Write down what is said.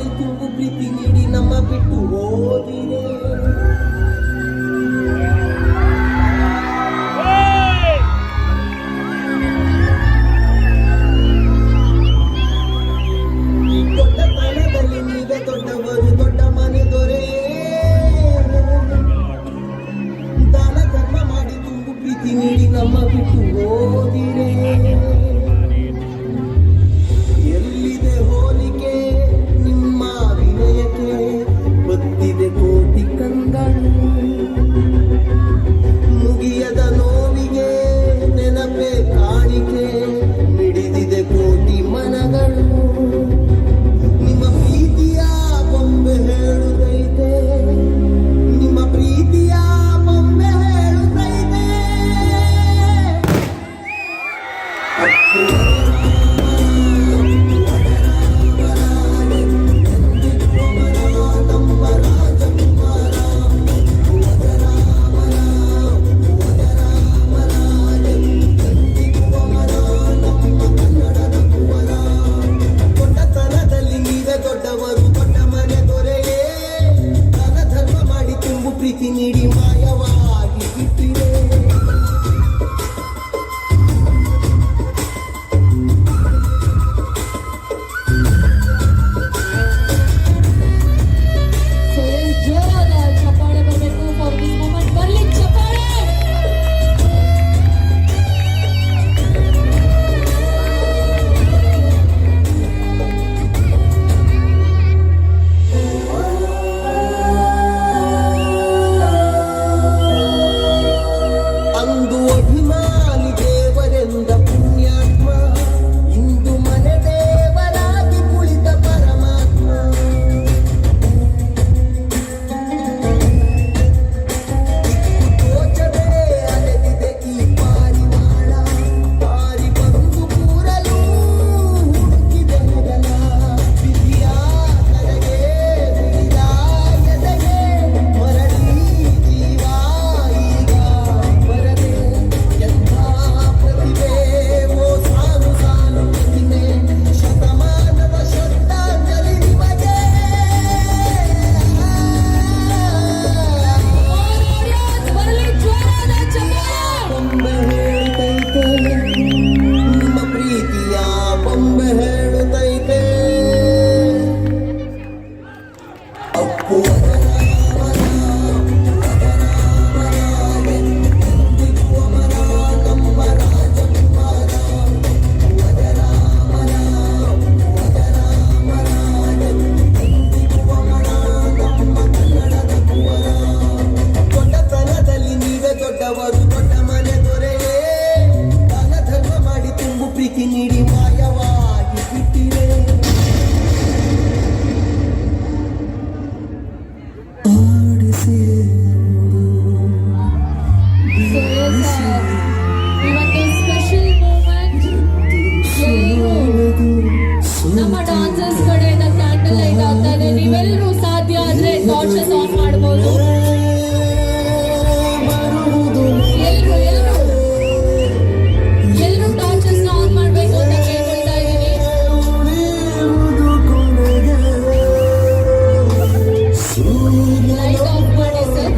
ಮಾಡಿ ತುಂಬು ಪ್ರೀತಿ ನೀಡಿ ನಮ್ಮ ಬಿಟ್ಟು ಹೋದಿರೆ. ದೊಡ್ಡ ಕಾಲದಲ್ಲಿ ನೀವೇ ದೊಡ್ಡವರು, ದೊಡ್ಡ ಮನೆ ದೊರೆ. ದಾನ ಧರ್ಮ ಮಾಡಿ ತುಂಬು ಪ್ರೀತಿ ನೀಡಿ ನಮ್ಮ ಬಿಟ್ಟು ಹೋದಿರೆ. ಎಲ್ಲಿದೆ ಹೋಲಿಕೆ ನಿಮ್ಮ ವಿನಯಕ್ಕೆ, ಗೊತ್ತಿದೆ ಕೋಟಿ ಕಂಗಳು. ಮುಗಿಯದ ನೋವಿಗೆ ನೆನಪೇ ಕಾಣಿಕೆ, ಮಿಡಿದಿದೆ ಕೋಟಿ ಮನಗಳು. ನಿಮ್ಮ ಪ್ರೀತಿಯ ಬೊಂಬೆ ಹೇಳುತ್ತೈತೆ, ನಿಮ್ಮ ಪ್ರೀತಿಯ ಬೊಂಬೆ ಹೇಳುತ್ತೈತೆ. ದೊಡ್ಡತನದಲ್ಲಿ ನೀವೇ ದೊಡ್ಡವರು, ದೊಡ್ಡ ಮನೆ ದೊರೆಯೇ. ದಾನ ಧರ್ಮ ಮಾಡಿ ತುಂಬು ಪ್ರೀತಿ ನೀಡಿ ಮಾಯವಾಗಿ ಬಿಟ್ಟಿರೆ. ಜೋರಾದ ಚಪ್ಪಾಳೆ ಬರಬೇಕು ಫಾರ್ ದಿಸ್ ಮೂಮೆಂಟ್. ಬರ್ಲಿ ಚಪ್ಪಾಳೆ. ಅಂದು ಅಭಿಮಾನಿ ದೇವರೆಂದ ಪುಣ್ಯಾತ್ಮ, ಇಂದು ಮನೆ ದೇವರಾಗಿ ಕುಳಿತ ಪರಮಾತ್ಮ. ತೋಚದೆ ಅಲೆದಿದೆ ಈ ಪಾರಿವಾಳ, ಪಾರಿ ಬಂದು ಕೂರಲು ಹುಡುಕಿದೆ ಹೆಗಲ. ವಿಧಿಯ ಕರೆಗೆ ಬಿಡಿದ ಎದೆಗೆ ಮರಳಿ ಜೀವ ಈಗ ಬರದೆ. ಎಂಥ ಪ್ರತಿಭೆ ಓ ಸಾಲು ಸಾಲು ಪ್ರತಿಮೆ, ಶತಮಾನದ ಶ್ರದ್ಧಾಂಜಲಿ ನಿಮಗೆ. ಬರ್ಲಿ ಜೋರಾದ ಚಪ್ಪಾಳೆ. ಬೊಂಬೆ ಹೇಳುತ್ತೈತೆ, ನಿಮ್ಮ ಪ್ರೀತಿಯ ಬೊಂಬೆ ಹೇಳುತ್ತೈತೆ. ಅಪ್ಪು ದೊಡ್ಡತನದಲ್ಲಿ ನೀವೇ ದೊಡ್ಡವರು, ದೊಡ್ಡ ಮನೆ ದೊರೆಯೇ. ದಾನ ಧರ್ಮ ಮಾಡಿ ತುಂಬು ಪ್ರೀತಿ ನೀಡಿ ಮಾಯವಾಗಿ ಬಿಟ್ಟಿರೆ. ಆಡಿಸಿ So yes, ಇವತ್ತು ಸ್ಪೆಷಲ್ ಮೂಮೆಂಟ್. ನಮ್ಮ ಡಾನ್ಸರ್ಸ್ ಕಡೆಯಿಂದ ಕ್ಯಾಂಡಲ್ ಲೈಟ್ ಆಗ್ತಾ ಇದೆ. ನೀವೆಲ್ಲರೂ ಸಾಧ್ಯ ಆದ್ರೆ ಟಾರ್ಚಸ್ ಆನ್ ಮಾಡಬಹುದು. ಎಲ್ಲರೂ ಟಾರ್ಚಸ್ ಆನ್ ಮಾಡಬೇಕು ಅಂತ ಕೇಳ್ಕೊಳ್ತಾ ಇದ್ದೀನಿ. ಲೈಟ್ ಆಫ್ ಮಾಡಿ ಸರ್.